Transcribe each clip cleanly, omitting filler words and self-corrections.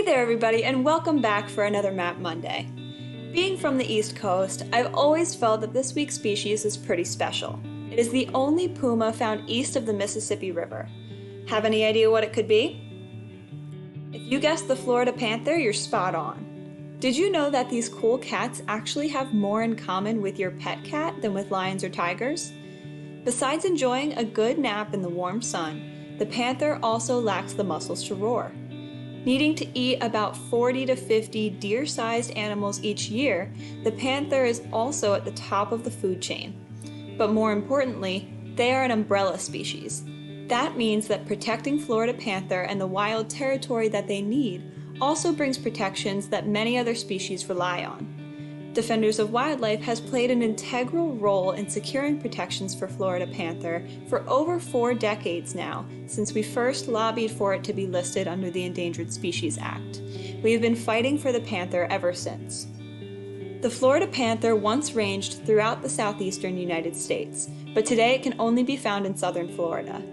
there, everybody, and welcome back for another Map Monday. Being from the East Coast, I've always felt that this week's species is pretty special. It is the only puma found east of the Mississippi River. Have any idea what it could be? If you guessed the Florida panther, you're spot on. Did you know that these cool cats actually have more in common with your pet cat than with lions or tigers? Besides enjoying a good nap in the warm sun, the panther also lacks the muscles to roar. Needing to eat about 40 to 50 deer-sized animals each year, the panther is also at the top of the food chain. But more importantly, they are an umbrella species. That means that protecting Florida panther and the wild territory that they need also brings protections that many other species rely on. Defenders of Wildlife has played an integral role in securing protections for Florida panther for over 4 decades now, since we first lobbied for it to be listed under the Endangered Species Act. We have been fighting for the panther ever since. The Florida panther once ranged throughout the southeastern United States, but today it can only be found in southern Florida.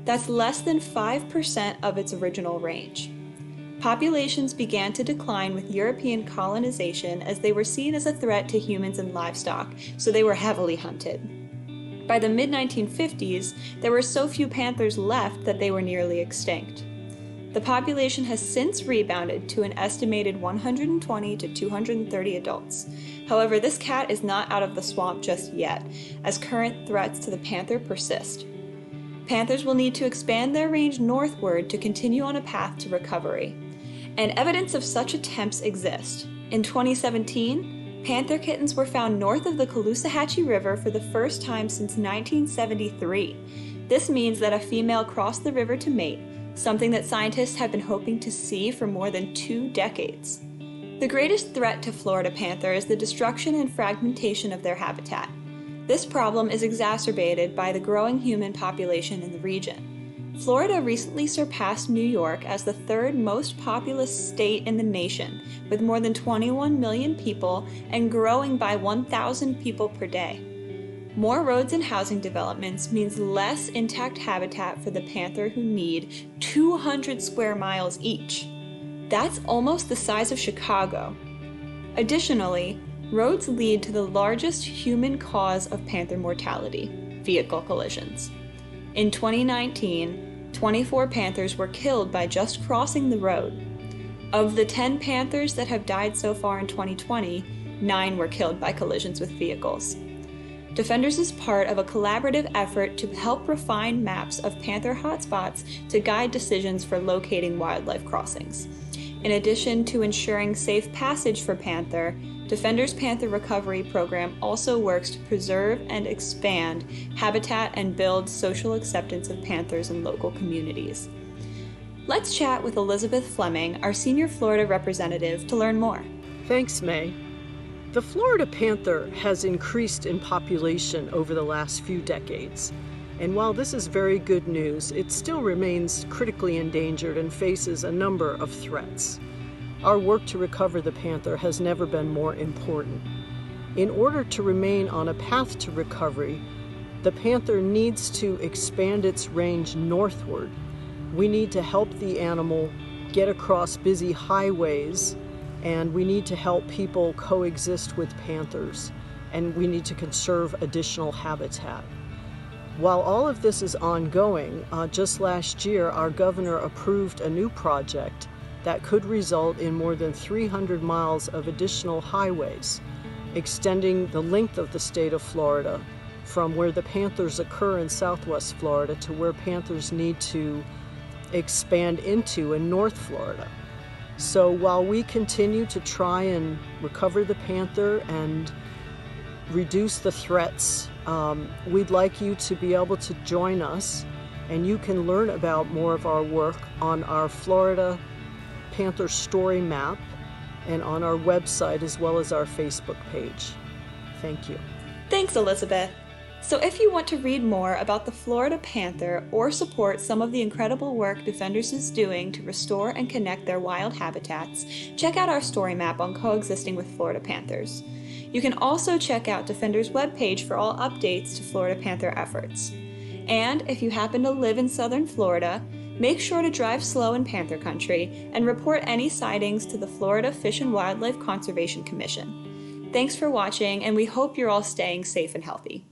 That's less than 5% of its original range. Populations began to decline with European colonization as they were seen as a threat to humans and livestock, so they were heavily hunted. By the mid-1950s, there were so few panthers left that they were nearly extinct. The population has since rebounded to an estimated 120 to 230 adults. However, this cat is not out of the swamp just yet, as current threats to the panther persist. Panthers will need to expand their range northward to continue on a path to recovery. And evidence of such attempts exist. In 2017, panther kittens were found north of the Caloosahatchee River for the first time since 1973. This means that a female crossed the river to mate, something that scientists have been hoping to see for more than 2 decades. The greatest threat to Florida panther is the destruction and fragmentation of their habitat. This problem is exacerbated by the growing human population in the region. Florida recently surpassed New York as the 3rd most populous state in the nation, with more than 21 million people and growing by 1,000 people per day. More roads and housing developments means less intact habitat for the panther, who need 200 square miles each. That's almost the size of Chicago. Additionally, roads lead to the largest human cause of panther mortality: vehicle collisions. In 2019, 24 panthers were killed by just crossing the road. Of the 10 panthers that have died so far in 2020, 9 were killed by collisions with vehicles. Defenders is part of a collaborative effort to help refine maps of panther hotspots to guide decisions for locating wildlife crossings. In addition to ensuring safe passage for panther, Defenders Panther Recovery Program also works to preserve and expand habitat and build social acceptance of panthers in local communities. Let's chat with Elizabeth Fleming, our senior Florida representative, to learn more. Thanks, May. The Florida panther has increased in population over the last few decades. And while this is very good news, it still remains critically endangered and faces a number of threats. Our work to recover the panther has never been more important. In order to remain on a path to recovery, the panther needs to expand its range northward. We need to help the animal get across busy highways, and we need to help people coexist with panthers, and we need to conserve additional habitat. While all of this is ongoing, just last year our governor approved a new project that could result in more than 300 miles of additional highways, extending the length of the state of Florida from where the panthers occur in southwest Florida to where panthers need to expand into in North Florida. So while we continue to try and recover the panther and reduce the threats, we'd like you to be able to join us, and you can learn about more of our work on our Florida Panther Story Map and on our website, as well as our Facebook page. Thank you. Thanks, Elizabeth. So if you want to read more about the Florida panther or support some of the incredible work Defenders is doing to restore and connect their wild habitats, check out our story map on coexisting with Florida panthers. You can also check out Defenders' webpage for all updates to Florida panther efforts. And if you happen to live in southern Florida, Make sure to drive slow in Panther country and report any sightings to the Florida Fish and Wildlife Conservation Commission. Thanks for watching, and we hope you're all staying safe and healthy.